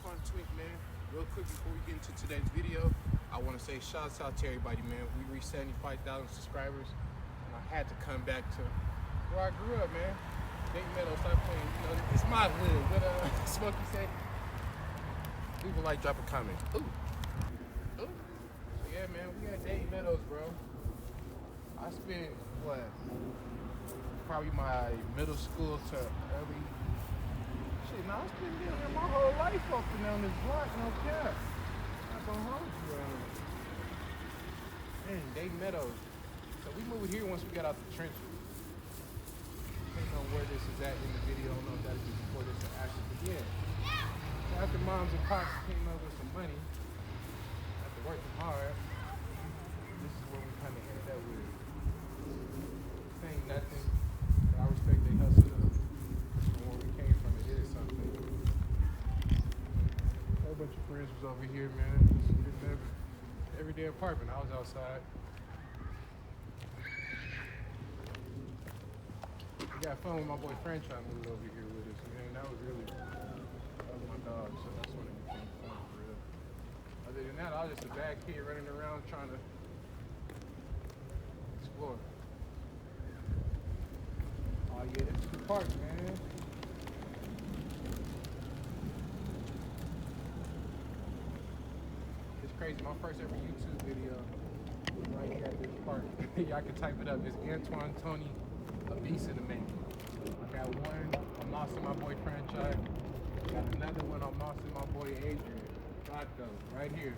Twantooinked, man. Real quick before we get into today's video, I want to say shouts out to everybody, man. We reached 75,000 subscribers, and I had to come back to where I grew up, man. Dayton Meadows, start playing, you know, it's my hood. What Smokey say? People like drop a comment. Ooh. So yeah, man, we at Dayton Meadows, bro. I spent, probably my middle school to early. Shit, I spent there my whole life up and down this block, no cap. Not gonna hold you, Dayton Meadows. So we moved here once we got out the trenches. Depending on where this is at in the video, I don't know if that'll be before this or after, but yeah. So after moms and pops came over with some money, after working hard, this is where we kind of ended up with. Saying nothing, but I respect they hustle though. And where we came from, it is something. A whole bunch of friends was over here, man. Just everyday apartment. I was outside. We got fun with my boy Franchise moved over here with us, man. That was my dog, so that's when it became fun for real. Other than that, I was just a bad kid running around trying to explore. Oh yeah, this is the park, man. It's crazy. My first ever YouTube video was right here at this park. Y'all can type it up. It's Antwan Toney, a beast in the making. I got one on Moss and my boy Franchise. Got another one on Moss and my boy Adrian. Rocco, right here.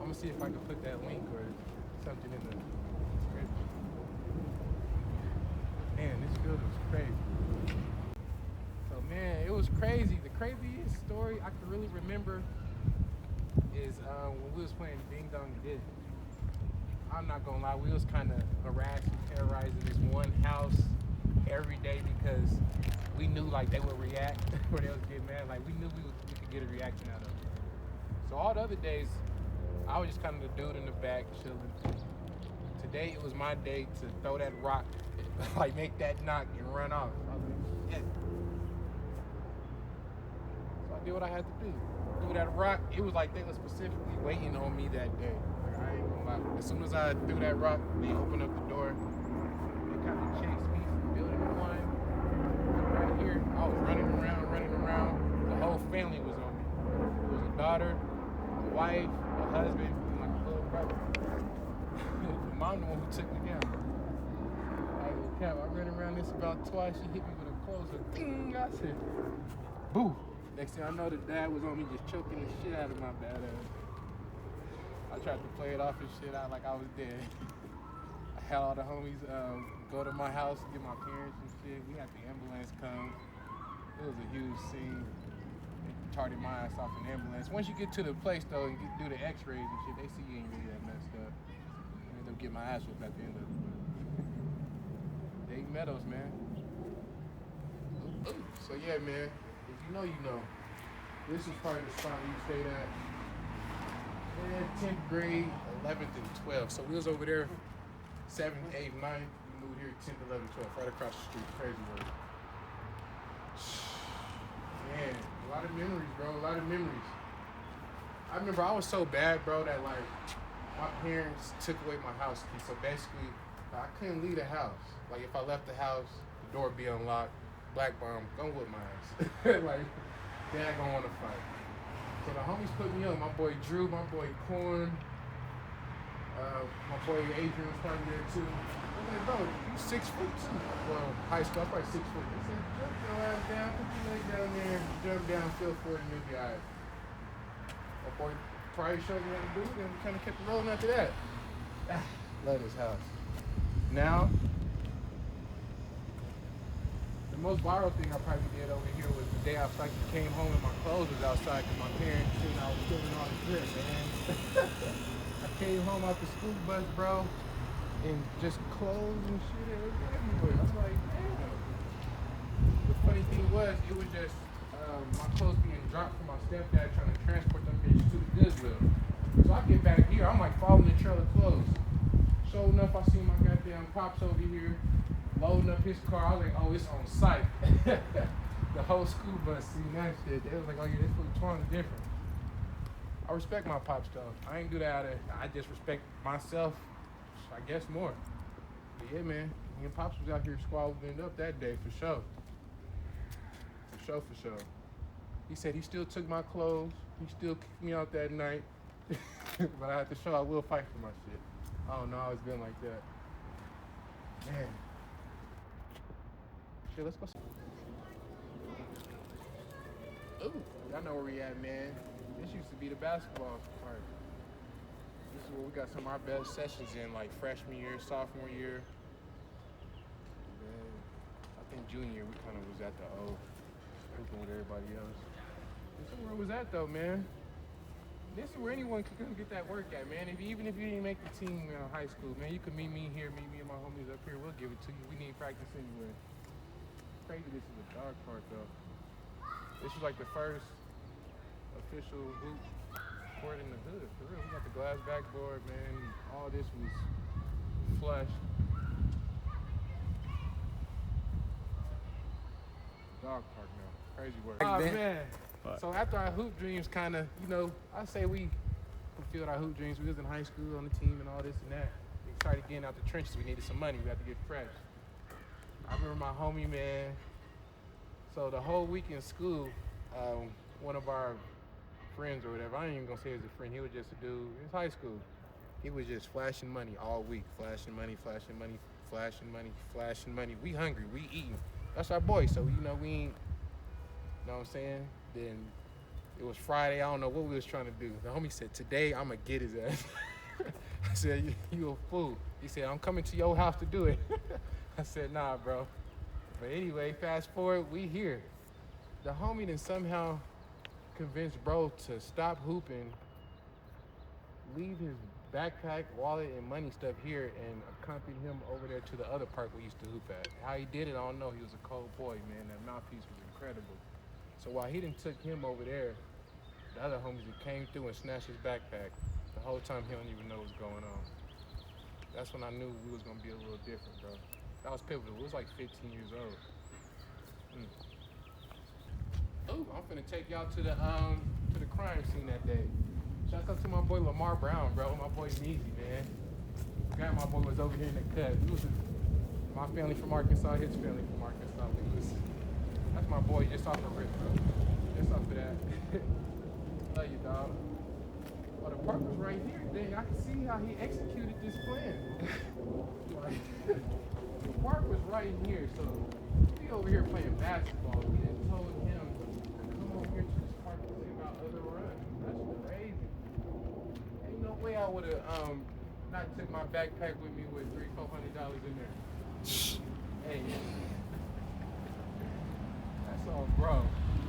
I'm gonna see if I can put that link or something in the description. Man, this field was crazy. So man, it was crazy. The craziest story I can really remember is when we was playing Ding Dong Ditch. I'm not gonna lie, we was kind of harassing, terrorizing this one house every day because we knew like they would react or they would get mad. Like we knew we could get a reaction out of them. So all the other days, I was just kind of the dude in the back chilling. Today it was my day to throw that rock, like make that knock and run off. I was like, yeah. So I did what I had to do. Threw that rock. It was like they were specifically waiting on me that day. Like I ain't gonna lie. As soon as I threw that rock, they opened up the door. They kind of chased me from building one. Right here, I was running around. The whole family was on me. It was a daughter, a wife, a husband, and like a little brother. The mom the one who took me down. I ran around this about twice. She hit me with a closer. Ding! I said, boo. Next thing I know, the dad was on me just choking the shit out of my bad ass. I tried to play it off and shit out like I was dead. I had all the homies go to my house, get my parents and shit. We had the ambulance come. It was a huge scene. They charted my ass off an ambulance. Once you get to the place though and do the x-rays and shit, they see you ain't really that messed up. I ended up getting my ass whooped at the end of it. Dayton Meadows, man. So yeah, man. If you know, you know. This was probably the spot we stayed at. Man, 10th grade, 11th and 12th. So we was over there 7th, 8th, 9th. We moved here 10th, 11th, 12th, right across the street. Crazy work. Man, a lot of memories, bro. A lot of memories. I remember I was so bad, bro, that like my parents took away my house key. So basically, I couldn't leave the house. Like if I left the house, the door would be unlocked. Black bomb, gonna whip my ass. Like, dad gonna wanna fight. So the homies put me on. My boy Drew, my boy Corn, my boy Adrian was probably there too. I'm like, bro, you 6 foot too. Well, high school, I was probably 6 foot. They said, jump your ass down, put your leg down there, jump down, feel for it, and you'll be alright. My boy probably showed me how to do it, and we kind of kept it rolling after that. Love this house. Now, the most viral thing I probably did over here was the day I fucking came home and my clothes was outside because my parents seen I was stealing all the drip, man. I came home off the school bus, bro, and just clothes and shit everywhere. I was like, damn. The funny thing was, it was just my clothes being dropped from my stepdad trying to transport them bitches to the Goodwill. So I get back here, I'm like following the trail of clothes. Sure enough, I see my goddamn pops over here loading up his car. I was like, oh, it's on site. the whole school bus seen that shit. They was like, oh yeah, this fool Twan is different. I respect my pops though. I ain't do that out of, I just respect myself, I guess more. But yeah, man, me and pops was out here squabbling up that day for sure. For sure. He said he still took my clothes. He still kicked me out that night. But I had to show I will fight for my shit. I don't know how it's been like that. Man. Shit, let's go. Ooh, y'all know where we at, man. This used to be the basketball part. This is where we got some of our best sessions in, like freshman year, sophomore year. Then I think junior year we kind of was at the O, hooping with everybody else. This is where it was at though, man. This is where anyone could come get that work at, man. Even if you didn't make the team in high school, man, you could meet me here, meet me and my homies up here. We'll give it to you. We need practice anyway. Crazy this is a dog park though. This was like the first official hoop court in the hood, for real. We got the glass backboard, man. All this was flush. Dog park now. Crazy work. Oh, man. So after our hoop dreams kind of, you know, I say we fulfilled our hoop dreams. We was in high school on the team and all this and that. We started getting out the trenches. We needed some money. We had to get fresh. I remember my homie, man. So the whole week in school, one of our friends or whatever, I ain't even gonna say he was a friend. He was just a dude. It was high school. He was just flashing money all week. Flashing money, flashing money, flashing money, flashing money. We hungry. We eating. That's our boy. So, you know, we ain't, you know what I'm saying? Then it was Friday. I don't know what we was trying to do. The homie said, today I'm going to get his ass. I said, you a fool. He said, I'm coming to your house to do it. I said, nah, bro. But anyway, fast forward, we here. The homie then somehow convinced bro to stop hooping, leave his backpack, wallet, and money stuff here, and accompany him over there to the other park we used to hoop at. How he did it, I don't know. He was a cold boy, man. That mouthpiece was incredible. So while he done took him over there, the other homies that came through and snatched his backpack. The whole time he don't even know what's going on. That's when I knew we was gonna be a little different, bro. That was pivotal. We was like 15 years old. Ooh, I'm finna take y'all to the crime scene that day. Shout out to my boy Lamar Brown, bro. My boy Measy, man. Grandma boy was over here in the cut. My family from Arkansas, his family from Arkansas. That's my boy, just off the rip, bro. Just off of that. Love you, dog. Oh, the park was right here. Dang, I can see how he executed this plan. The park was right here, so he over here playing basketball. We just told him to come over here to this park and think about other runs. That's crazy. Ain't no way I would have not took my backpack with me with $300-400 in there. Hey. So, bro,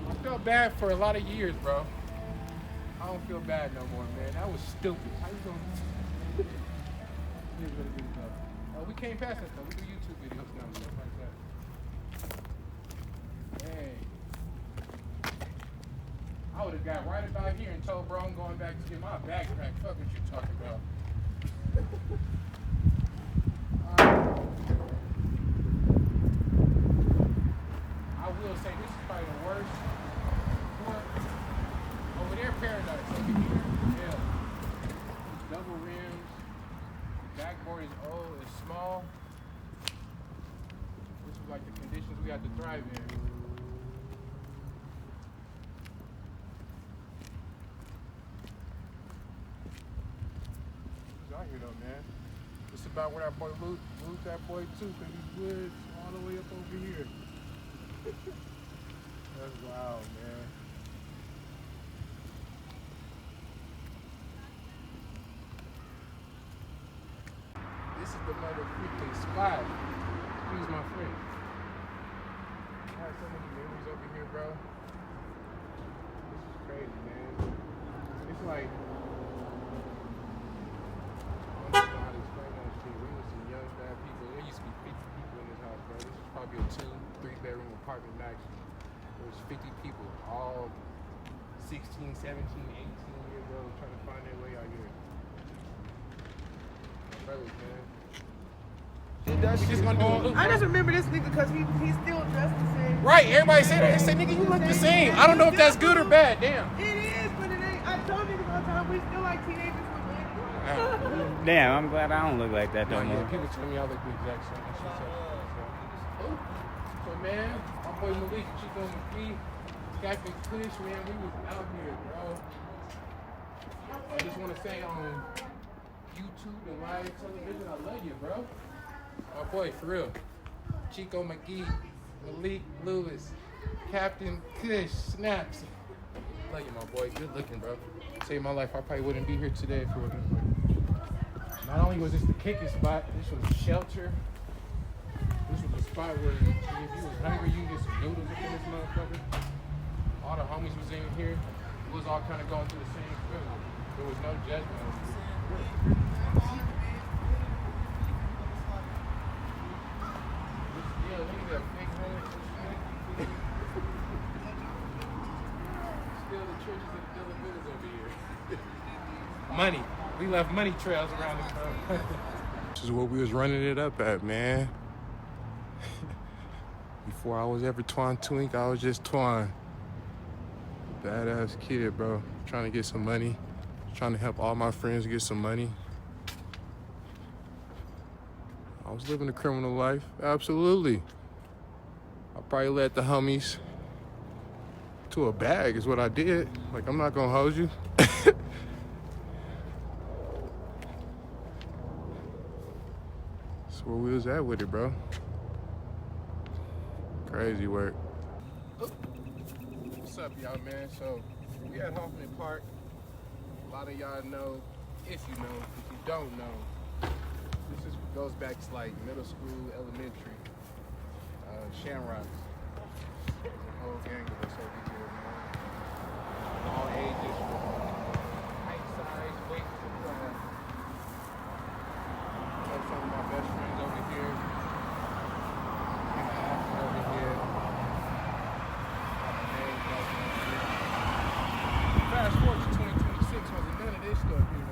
I felt bad for a lot of years, bro. I don't feel bad no more, man. That was stupid. How you gonna do we came past that, though. We do YouTube videos now, stuff like that. Dang. I would have got right about here and told bro I'm going back to get my backpack. Fuck what you talking about. I will say this is probably the worst court. Over there, paradise. Over here, yeah. Double rims. The backboard is old, it's small. This is like the conditions we had to thrive in. It's out here though, man. It's about where that boy Luke that boy too, because he's good all the way up over here. That's wild, man. This is the motherfucking spot. Excuse my friend. I have so many memories over here, bro. This is crazy, man. It's like, I don't know how to explain that shit. We were some young, bad people. There used to be 50 people in this house, bro. This is probably a 2-3-bedroom apartment maximum. There was 50 people, all 16, 17, 18 years old, trying to find their way out here. My brothers, man. We just gonna do a loop. I just remember this nigga because he's still dressed the same. Right, everybody say that. They say, nigga, you look the same. I don't know if that's good or bad. Damn. It is, but it ain't. I told niggas all the time we still like teenagers with black. Damn, I'm glad I don't look like that no more. Yeah, people tell me I look the exact same. So man, my boy Malik, Chico McGee, Captain Kush, man, we was out here, bro. I just want to say on YouTube and live television, I love you, bro. My boy, for real. Chico McGee, Malik Lewis, Captain Kush, Snaps. Love you, my boy. Good looking, bro. Saved my life. I probably wouldn't be here today if it wasn't for you. Not only was this the kicking spot, this was shelter. This was the spot where if you was hungry, you can get some noodles up in this motherfucker. All the homies was in here. We was all kind of going through the same experience. There was no judgment on this. Yeah, look at that big head. Still the churches of the Delavillas over here. Money. We left money trails around the club. This is what we was running it up at, man. Before I was ever Twantooinked, I was just Twan. Badass kid, bro. Trying to get some money. Trying to help all my friends get some money. I was living a criminal life, absolutely. I probably led the homies to a bag is what I did. Like, I'm not gonna hold you. That's where we was at with it, bro. Crazy work. What's up, y'all, man? So, we at Hoffman Park. A lot of y'all know, if you know, if you don't know, this goes back to like middle school, elementary, Shamrocks. There's a whole gang of us over here, man. All ages, height, size, weight, class. Some of my best friends over here. Over here. Fast forward to 2026, wasn't none of this stuff here.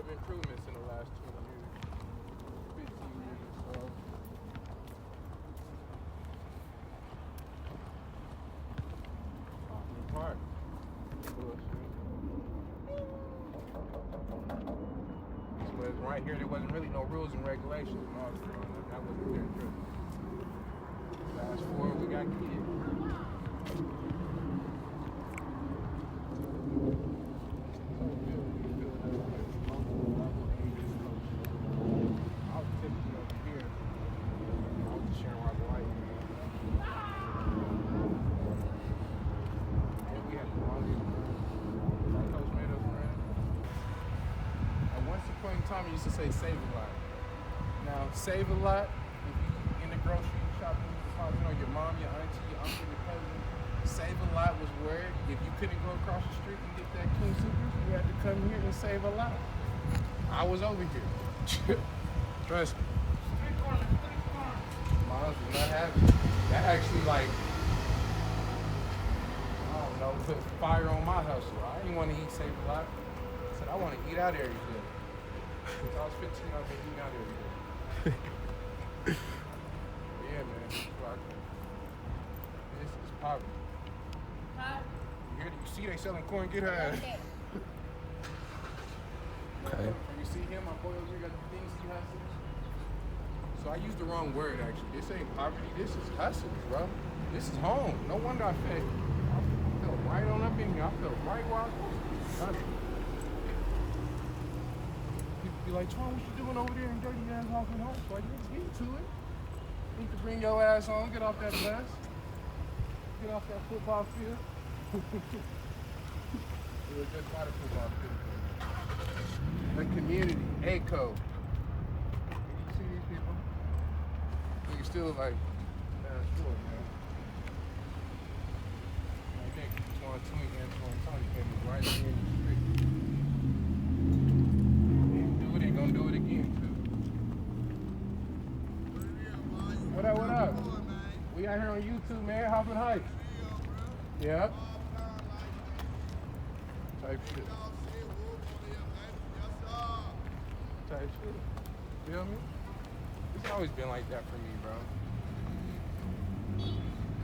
Improvements in the last 20 years, 15 years or so. Hoffman Park. This was right here, there wasn't really no rules and regulations when I was growing up. That wasn't there true. Fast forward, we got kids. Tommy used to say save a lot. Now, save a lot, if you in the grocery shopping, you know, your mom, your auntie, your uncle, your cousin, save a lot was where if you couldn't go across the street and get that King Supers, you had to come here and save a lot. I was over here. Trust me. My house was not happy. That actually, like, I don't know, put fire on my hustle. I didn't want to eat save a lot. I said, I want to eat out every day. Since I was 15, I've been eating out every day. Yeah, man. This is poverty. Huh? You see they selling corn, get her ass. Okay. You see him, my boy over here got the things he has. So I used the wrong word, actually. This ain't poverty, this is hustle, bro. This is home. No wonder I felt right on up in here. I felt right where I was supposed to be. People be like, Twan, what you doing over there in dirty ass Hoffman Park? Like, let's get to it. Need to bring your ass home, get off that bus. Get off that football field. a good water football field. A community, ACO. You see these people? You still like, sure, man. I think Twantooinked, Antwan Toney came right in the street. Didn't do it, ain't gonna do it again, too. What up, what up? We out here on YouTube, man, Hoffman Park. Yep. Type shit. Type shit. Feel me? It's always been like that for me, bro.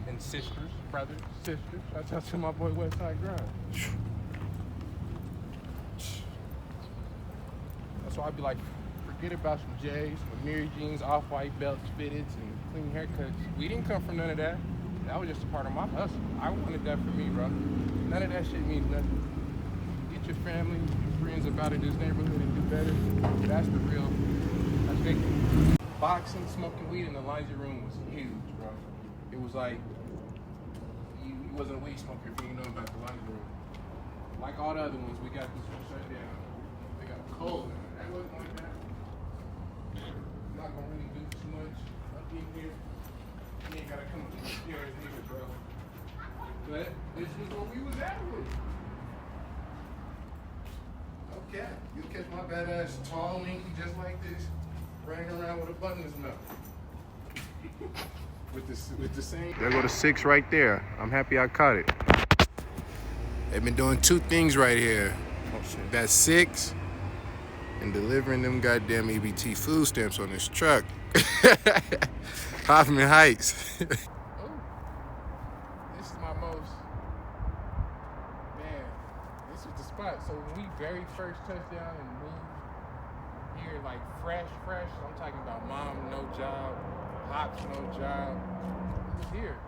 And sisters, brothers, sisters. I tell to my boy Westside Grind. That's why I be like, forget about some J's, some Mary jeans, off-white belts, fitteds, and clean haircuts. We didn't come from none of that. That was just a part of my hustle. I wanted that for me, bro. None of that shit means nothing. Get your family, your friends about in this neighborhood and do better. That's the real, that's victory. Boxing, smoking weed in the laundry room was huge, bro. It was like, you wasn't a weed smoker if you didn't know about the laundry room. Like all the other ones, we got this one shut down. They got cold. That wasn't like that. I'm not gonna really do too much up in here. You ain't gotta come up to the stairs either, bro. But this is what we was at with. Okay, you'll catch my badass tall linky just like this, running around with a button in his mouth. with the same. There go the 6 right there. I'm happy I caught it. They've been doing 2 things right here. That's 6 and delivering them goddamn EBT food stamps on this truck. Hoffman Heights. Oh, this is my most, man, this was the spot. So when we very first touched down and moved here, like fresh, I'm talking about mom, no job, pops, no job. It was here.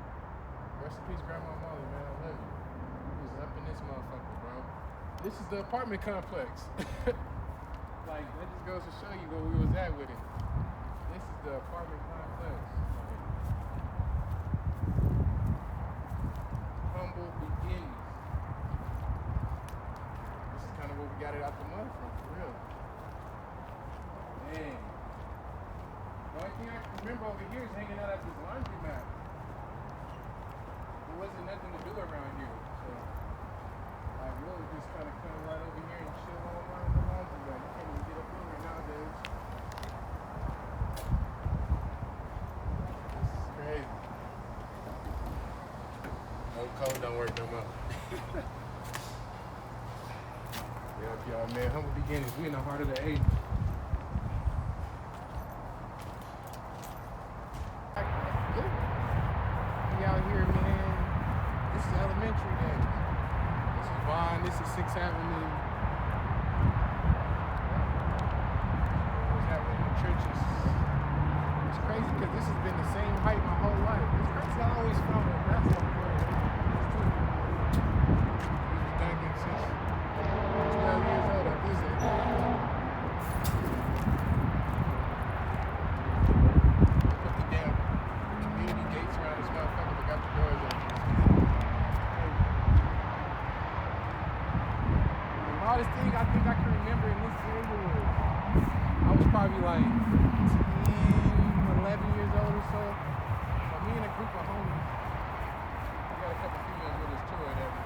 Rest in peace, Grandma Molly, man, I love you. We was up in this motherfucker, bro. This is the apartment complex. Like, that just goes to show you where we was at with it. This is the apartment complex. Humble beginnings. This is kind of where we got it out the mud from, for real. Man. The only thing I can remember over here is hanging out at this laundromat. There wasn't nothing to do around here, so I really just kind of come right over here and chill online in the laundromat. You can't even get up in here nowadays. This is crazy. No code don't work no more. Yep, y'all, man. Humble beginnings. We in the heart of the 80s. We out here, man. This is elementary days. This is Vaughn. This is 6th Avenue. What's happening in the churches? It's crazy because this has been the same height my whole life. It's crazy. I always found that that's what I'm doing. Since 12 years old, I visit. Put the damn community gates around this motherfucker, but got the doors open. The hardest thing I think I can remember in this area was I was probably like 10, 11 years old or so. So me and a group of homies, we got a couple females with us too or whatever.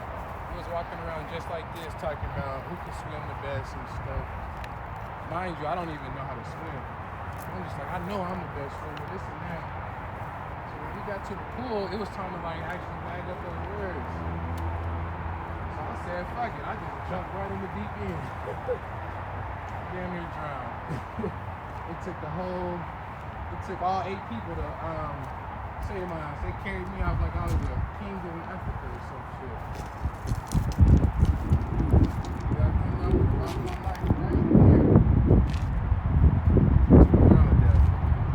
We was walking around just like this, talking about who can swim the best and stuff. Mind you, I don't even know how to swim. I'm just like, I know I'm the best swimmer, this and that. So when we got to the pool, it was time to like actually bag up those words. So I said, fuck it, I just jumped right in the deep end. Damn near drowned. It took all 8 people to save my ass. They carried me out like I was a king in Africa or some shit.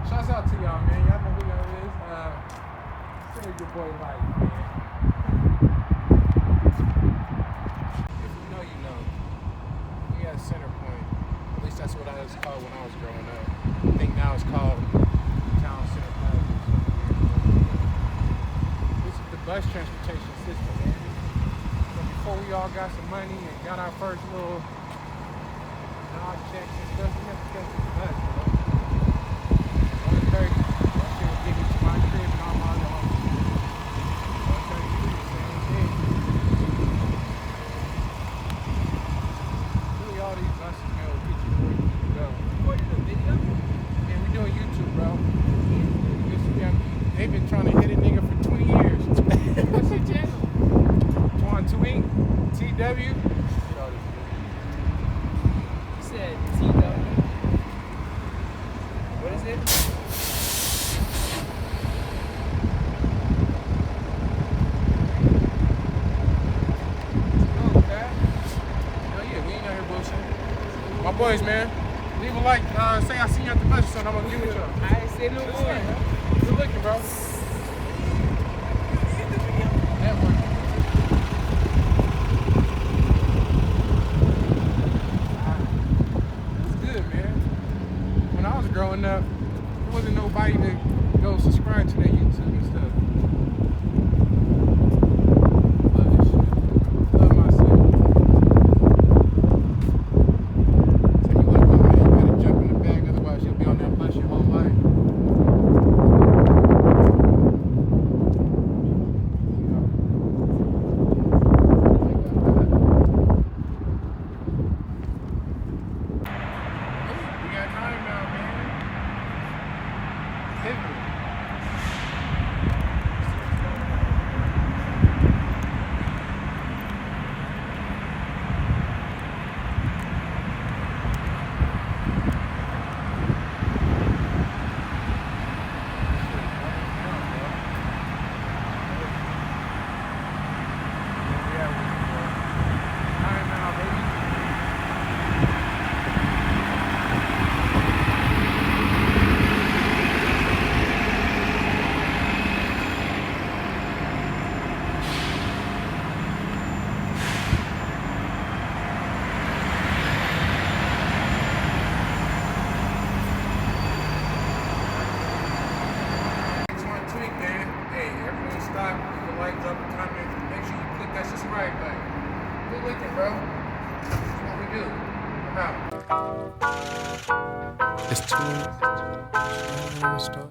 Shouts out to y'all, man. Y'all know who y'all is. Save your boy life, man. If you know, you know. We at Center Point. At least that's what I was called when I was growing up. I think now it's called Town Center Plaza. This is the bus transportation system, man. before we all got some money and got our first little job checks and stuff, we never kept it much, bro. On the 30, that shit would get me to my crib and all my other homies. On 32, the same thing. Really, all these buses, man, will get you where you need to go. Recording a video? Man, we doing YouTube, bro. They've been trying to hit a nigga for 20 years. What's your channel? Twantooinked, TW. You said TW. What is it? Oh, okay. Hell yeah, we ain't out here bullshitting. My boys, man. Leave a like, say I see you at the bus or something, I'm gonna give it to y'all. I ain't say no more. Good looking, bro. Network. It's good, man. When I was growing up, there wasn't nobody to go subscribe to their YouTube and stuff. Love this shit. Love myself. Tell you what, man, you better jump in the bag, otherwise you'll be on that bus your whole life. Like, drop a comment, make sure you click that subscribe button. Good looking, bro. That's what we do. I'm out. It's too.